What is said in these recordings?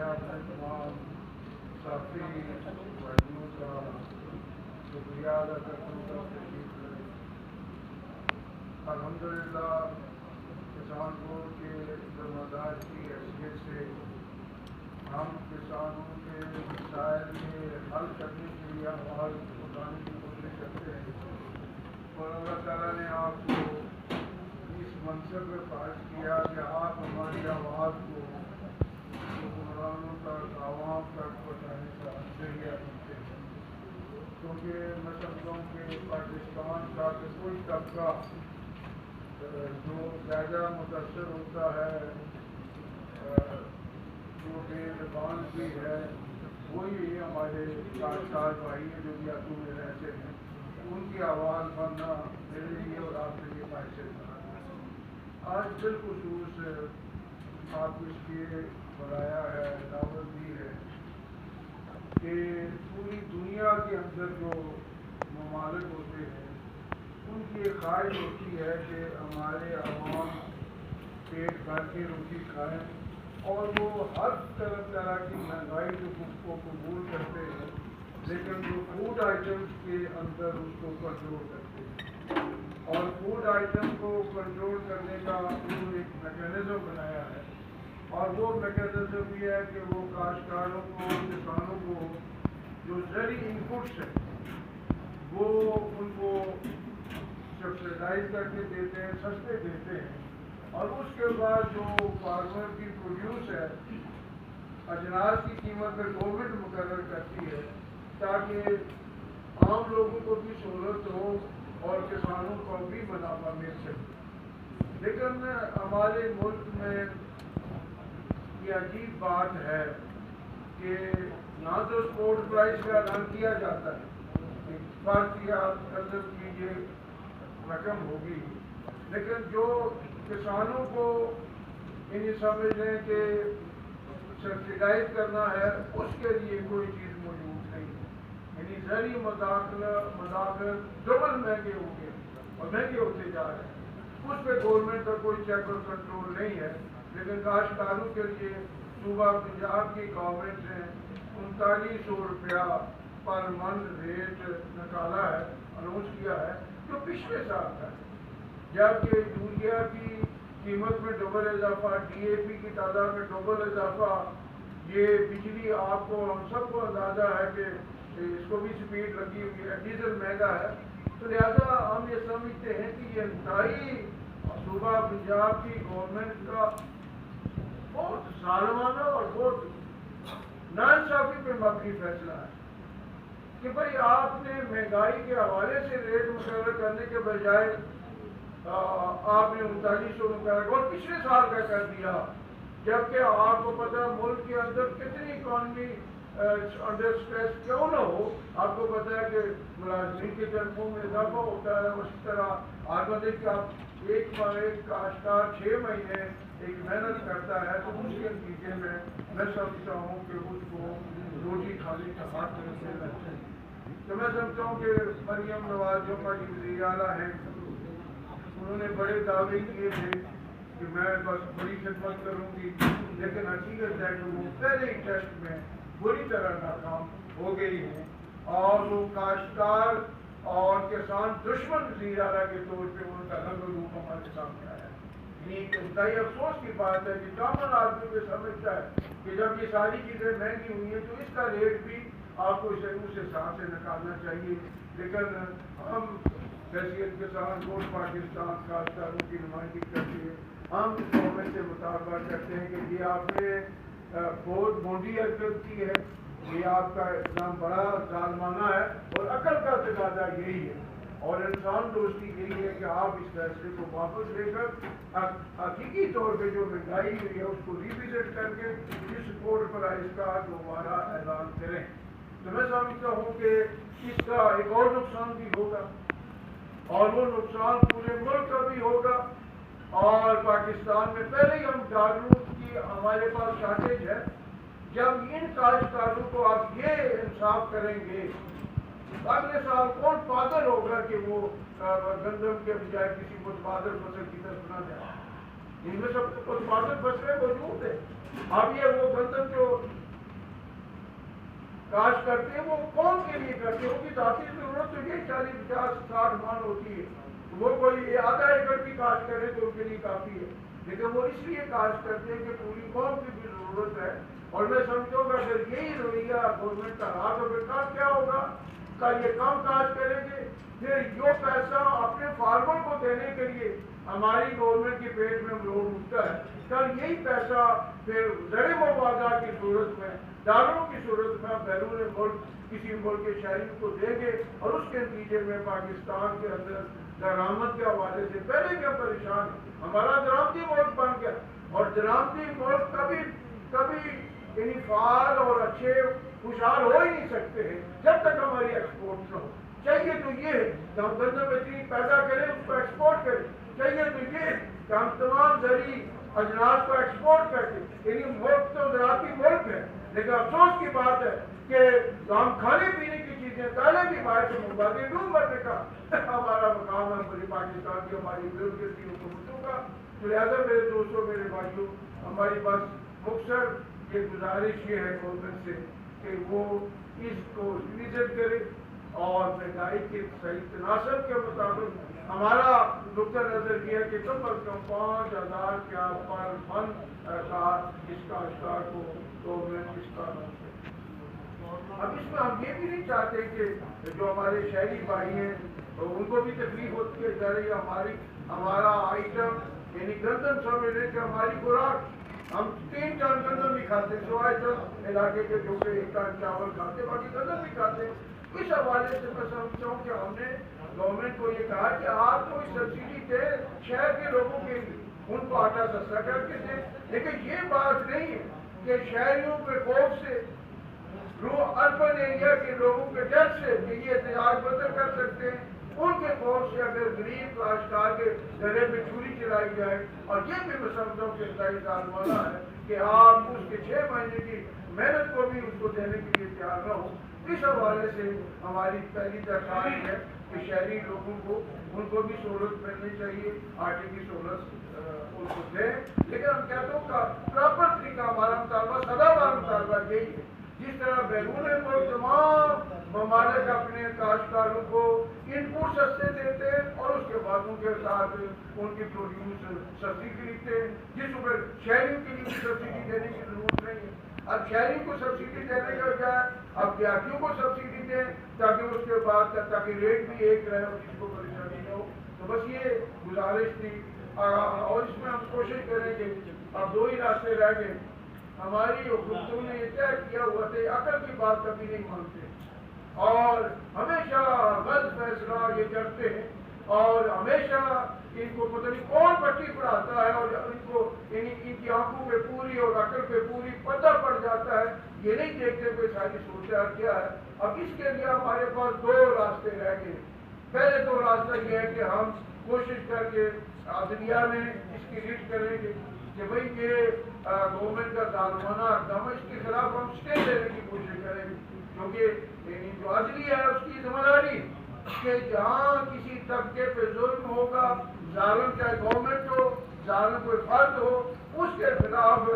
اپنے تمام ساتھی بھائیوں کا شکریہ ادا کرتا ہوں سب تشریف لائے۔ الحمدللہ کسان بورڈ کے ذمہ دار کی حیثیت سے ہم کسانوں کے مسائل کے حل کرنے کے لیے آواز اٹھانے کی کوشش کرتے ہیں، اور اللہ تعالیٰ نے آپ کو اس منصب میں فائز کیا کہ آپ ہماری آواز کو حکمرانوں تک، عوام تک پہنچانے کا ذریعہ بنتے ہیں، کیونکہ میں سمجھتا ہوں کہ پاکستان کا کوئی طبقہ جو زیادہ متاثر ہوتا ہے، جو بے زبان بھی ہے، وہی ہمارے کاشتکار بھائی ہیں جو دیہاتوں میں رہتے ہیں، ان کی آواز بننا میرے لیے اور آپ کے لیے باعث بنا۔ آج بالخصوص آپ کو اس لیے بلایا ہے، دعوت دی ہے کہ پوری دنیا کے اندر جو ممالک ہوتے ہیں ان کی ایک خواہش ہوتی ہے کہ ہمارے عوام پیٹ بھر کے روٹی کھائیں، اور وہ ہر طرح کی مہنگائی کو قبول کرتے ہیں، لیکن جو فوڈ آئٹمس کے اندر اس کو کنٹرول کرتے ہیں، اور فوڈ آئٹم کو کنٹرول کرنے کا انہوں نے ایک میکینزم بنایا ہے، اور وہ میکینزم یہ ہے کہ وہ کاشتکاروں کو، کسانوں کو جو زرعی انپٹس ہیں وہ ان کو سبسیڈائز کر کے دیتے ہیں، سستے دیتے ہیں، اور اس کے بعد جو فارمر کی پروڈیوس ہے اجناس کی قیمت پر گورنمنٹ مقرر کرتی ہے تاکہ عام لوگوں کو بھی سہولت ہو اور کسانوں کو بھی منافع مل سکے۔ لیکن ہمارے ملک میں یہ عجیب بات ہے کہ نہ تو سپورٹ پرائز کا اعلان کیا جاتا ہے، فرض یا قدر کی یہ رقم ہوگی، لیکن جو کسانوں کو انہیں سمجھ لیں کہ سبسیڈائز کرنا ہے اس کے لیے کوئی چیز موجود نہیں ہے، یعنی زرعی مداخلت ڈبل مہنگے ہو گئے اور مہنگے ہوتے جا رہے ہیں، اس پہ گورنمنٹ کا کوئی چیک اور کنٹرول نہیں ہے۔ لیکن کاشتکاروں کے لیے صوبہ پنجاب کی گورنمنٹ نے 3900 روپیہ پر من ریٹ نکالا ہے، اناؤنس کیا ہے، جو پچھلے سال کا ہے، جبکہ یوریا کی قیمت میں ڈبل اضافہ، ڈی اے پی کی تعداد میں ڈبل اضافہ، یہ بجلی آپ کو، ہم سب کو اندازہ ہے کہ اس کو بھی سپیڈ لگی ہوئی ہے، ڈیزل مہنگا ہے، تو لہذا ہم یہ سمجھتے ہیں کہ یہ انتہائی صوبہ پنجاب کی گورنمنٹ کا بہت ظالمانہ اور بہت ناانصافی پہ مبنی فیصلہ ہے کہ بھائی آپ نے مہنگائی کے حوالے سے ریٹ مقرر کرنے کے بجائے آپ نے 3900 مقرر اور پچھلے سال کا کر دیا، جبکہ آپ کو پتہ ہے ملک کے اندر کتنی اکانومی انڈر سٹریس کیوں نہ ہو، آپ کو پتہ ہے کہ ملازمین کی تنخواہوں میں اضافہ ہوتا ہے، اسی طرح آپ بندے کہ آپ ایک کاشتکار 6 مہینے ایک محنت کرتا ہے تو اس کے نتیجے میں سمجھتا ہوں کہ اس کو روٹی کھانے کا حق ملنا چاہیے۔ تو میں سمجھتا ہوں کہ مریم نواز جو ہماری وزیر اعلیٰ ہیں، انہوں نے بڑے دعوے کیے تھے کہ میں بس بڑی خدمت کروں گی، لیکن حقیقت ہے کہ وہ پہلے ہی ٹیسٹ میں بری طرح ناکام ہو گئی ہیں، اور وہ کاشتکار اور کسان دشمن وزیر اعلیٰ کے طور پہ ان کا رنگ روپ ہمارے سامنے آیا ہے۔ یہ انتہائی افسوس کی بات ہے کہ کامن آدمی کو سمجھتا ہے کہ جب یہ ساری چیزیں مہنگی ہوئی ہیں تو اس کا ریٹ بھی آپ کو اس حساب سے نکالنا چاہیے، لیکن ہم حیثیت کسان بورڈ پاکستان کاشتکاروں کی نمائندگی کرتے ہیں، ہم اس گورنمنٹ سے مطالبہ کرتے ہیں کہ یہ آپ نے بہت موڈی حرکت کی ہے، یہ آپ کا اقدام بڑا ظالمانہ ہے، اور عقل کا تقاضا یہی ہے اور انسان دوستی یہی ہے کہ آپ اس فیصلے کو واپس لے کر حقیقی طور پہ جو مہنگائی ہوئی ہے اس کو ریوزٹ کر کے اس سپورٹ پرائز کا دوبارہ اعلان کریں۔ تو میں سمجھتا ہوں کہ اس کا ایک اور نقصان بھی ہوگا، اور وہ نقصان پورے ملک کا بھی ہوگا، اور پاکستان میں پہلے ہی ہم دارالعلوم کی ہمارے پاس شارٹیج ہے، جب ان کاشتکاروں کو آپ یہ انصاف کریں گے اگلے سال کون پاگل ہوگا کہ وہ گندم کے بجائے کسی متبادل فصل کی طرف نہ جائے؟ ان میں سب متبادل فصلیں موجود ہیں، اب یہ وہ گندم جو کاشت کرتے ہیں وہ کون کے لیے کرتے ہیں؟ ان کی ذاتی ضرورت تو یہ 40-50-60 من ہوتی ہے، وہ کوئی آدھا ایکڑ کی کاشت کرے تو ان کے لیے کافی ہے، لیکن وہ اس لیے کاشت کرتے ہیں کہ پوری قوم کی بھی ضرورت ہے۔ اور میں سمجھوں گا اگر یہی رویہ گورنمنٹ کا رہا تو پھر کل کیا ہوگا؟ کل یہ کم کاشت کریں گے، پھر یہ پیسہ اپنے فارمر کو دینے کے لیے ہماری گورنمنٹ کے پیٹ میں لوڈ اٹھتا ہے، کل یہی پیسہ پھر زر مبادلہ کی صورت میں، ڈالروں کی صورت میں بیرون ملک کسی ملک کے شہری کو دیں گے، اور اس کے نتیجے میں پاکستان کے اندر درآمد کے حوالے سے پہلے کیا پریشان ہے، ہمارا درآمدی ملک بن گیا، اور درآمدی ملک کبھی یعنی فعال اور اچھے خوشحال ہو ہی نہیں سکتے ہیں جب تک ہماری ایکسپورٹ نہ ہو۔ چاہیے تو یہ ہے کہ ہم گندم اتنی پیدا کریں، اس کو ایکسپورٹ کریں، چاہیے تو یہ ہے کہ ہم تمام زرعی اجناس کو ایکسپورٹ کریں، یعنی ملک تو زراعتی ملک ہے، لیکن افسوس کی بات ہے کہ ہم کھانے پینے کی چیزیں دالیں بھی باہر سے منگواتے ڈوب مرنے کا ہمارا مقام ہے پوری پاکستان کی ہماری بیروکریسی حکومتوں کا۔ تو لہٰذا میرے دوستوں، میرے بھائیوں، ہماری بس مختصر یہ گزارش یہ ہے گورنمنٹ سے کہ وہ اس کو ریویژن کرے اور مہنگائی کے صحیح تناسب کے مطابق ہمارا نقطہ نظر یہ ہے کہ کم از کم 5,000 کا پر من کا اس کا اشکار کو گورنمنٹ اس کا اب اس میں ہم یہ بھی نہیں چاہتے کہ جو ہمارے شہری بھائی ہیں ان کو بھی تکلیف ہوتی ہے، ظاہر ہمارا آئٹم یعنی گندم سمجھ لیں کہ ہماری خوراک، ہم 3 ٹن گندم بھی کھاتے ہیں، سوائے چند علاقے کے جو کہ 1 ٹن چاول کھاتے ہیں، باقی گندم بھی کھاتے ہیں۔ اس حوالے سے میں سمجھتا ہوں کہ ہم نے گورنمنٹ کو یہ کہا کہ آپ کوئی سبسڈی دیں شہر کے لوگوں کے لیے، ان کو آٹا سستا کر کے دیں، لیکن یہ بات نہیں ہے کہ شہریوں کے خوف سے، اربن ایریا کے لوگوں کے ڈر سے کہ یہ احتجاج بدل کر سکتے ہیں، ان کے خوف سے اگر غریب کاشتکار کے گلے میں چھری چلائی جائے، اور یہ بھی میں سمجھتا ہوں کہ انتہائی ظالمانہ ہے کہ آپ اس کے 6 مہینے کی محنت کو بھی اس کو دینے کے لیے تیار نہ ہو۔ اس حوالے سے ہماری پہلی درخواست ہے کہ شہری لوگوں کو ان کو بھی سہولت ملنی چاہیے، آٹے کی سہولت ان کو دیں، لیکن ہم کہتے ہیں کا پراپر طریقہ ہمارا مطالبہ سدا بار مطالبہ یہی ہے، جس طرح بیرون ملک تمام ممالک اپنے کاشتکاروں کو ان پٹ سستے دیتے ہیں اور اس کے بعد ان کے ساتھ ان کی پروڈیوس سبزی خریدتے ہیں، جس پر شہریوں کے لیے بھی سبسڈی دینے کی ضرورت نہیں ہے۔ اب شہریوں کو سبسڈی دینے کا کیا ہے، اب دیہاتیوں کو سبسڈی دیں تاکہ اس کے بعد تاکہ ریٹ بھی ایک رہے اور جس کو پریشانی نہ ہو۔ تو بس یہ گزارش تھی، اور اس میں ہم کوشش کریں گے، اب 2 ہی راستے رہ گئے۔ ہماری حکومتوں نے یہ طے کیا ہوا تھا، عقل کی بات کبھی نہیں مانتے اور ہمیشہ غلط فیصلہ یہ کرتے ہیں، اور ہمیشہ ان کو پتہ نہیں کون پٹی پڑھاتا ہے اور ان کو ان کی آنکھوں پہ پوری اور عقل پہ پوری پتہ پڑ جاتا ہے، یہ نہیں دیکھتے کہ ساری صورتحال کیا ہے۔ اب اس کے لیے ہمارے پاس 2 راستے رہ گئے۔ پہلے 2 راستہ یہ ہے کہ ہم کوشش کر کے عدلیہ میں اس کی ریٹ کریں گے کہ بھئی یہ گورنمنٹ کا ظالمانہ اقدام ہے، اس کے خلاف ہم اسٹے لینے کی کوشش کریں گے، کیونکہ یعنی جو عدلیہ ہے اس کی ذمہ داری کہ جہاں کسی طبقے پہ ظلم ہوگا، ظالم چاہے گورنمنٹ ہو، ظالم کوئی فرد ہو، اس کے خلاف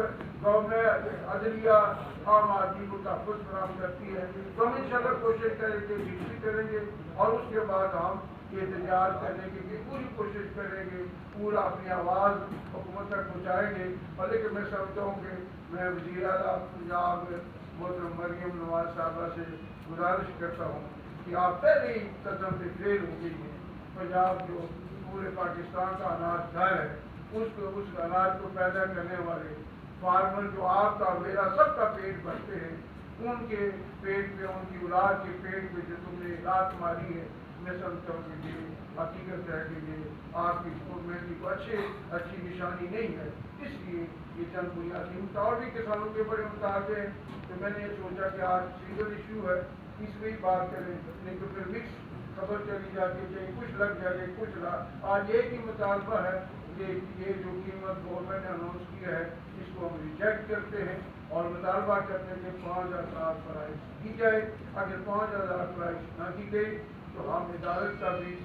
گورنمنٹ عدلیہ عام آدمی کو تحفظ فراہم کرتی ہے۔ تو ہم انشاءاللہ کوشش کریں گے، ڈیوٹی کریں گے، اور اس کے بعد ہم یہ احتجاج کرنے کی پوری کوشش کریں گے، پورا اپنی آواز حکومت تک پہنچائیں گے۔ اور لیکن میں سمجھتا ہوں کہ میں وزیر اعلیٰ پنجاب محترم مریم نواز صاحبہ سے گزارش کرتا ہوں کہ آپ پہلے ہی قدم پہ فیل ہو گئی ہیں۔ پنجاب جو پورے پاکستان کا اناج گھر ہے، اس اناج کو پیدا کرنے والے فارمر جو آپ کا میرا سب کا پیٹ بھرتے ہیں، ان کے پیٹ پہ، ان کی اولاد کے پیٹ پہ جو تم نے لات ماری ہے، میں سمجھتا ہوں کہ یہ حقیقت ہے کہ یہ آپ کی گورنمنٹ کی اچھی نشانی نہیں ہے۔ اس لیے یہ چند بنیادی اور بھی کسانوں کے بڑے مطالبے ہیں، تو میں نے یہ سوچا کہ آج سنگل ایشو ہے، اس میں ہی بات کریں، نہیں تو پھر مکس خبر چلی جاتی ہے، کچھ لگ جائے گا کچھ نہ۔ آج ایک ہی مطالبہ ہے کہ یہ جو قیمت گورنمنٹ نے اناؤنس کیا ہے اس کو ہم ریجیکٹ کرتے ہیں اور مطالبہ کرتے ہیں کہ 5,000 پرائز دی جائے۔ اگر 5,000 پرائز نہ دی گئی تو ہم عدالت کا بھی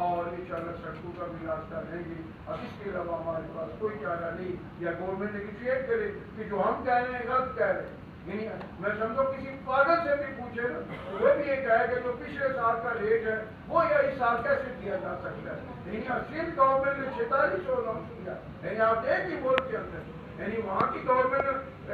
اور انشاءاللہ سڑکوں کا بھی راستہ لیں گے۔ اب اس کے علاوہ ہمارے پاس کوئی چارہ نہیں، یا گورنمنٹ نیگوشیٹ کرے کہ جو ہم کہہ رہے ہیں غلط کہہ رہے ہیں، یعنی میں سمجھو کسی پاگل سے بھی پوچھے نا وہ بھی یہ کہے کہ جو پچھلے سال کا ریٹ ہے وہ یا اس سال کیسے دیا جا سکتا ہے. یعنی سندھ گورنمنٹ نے 4600 اناؤنس کیا. یعنی آپ ایک ہی ملک کے اندر یعنی وہاں کی گورنمنٹ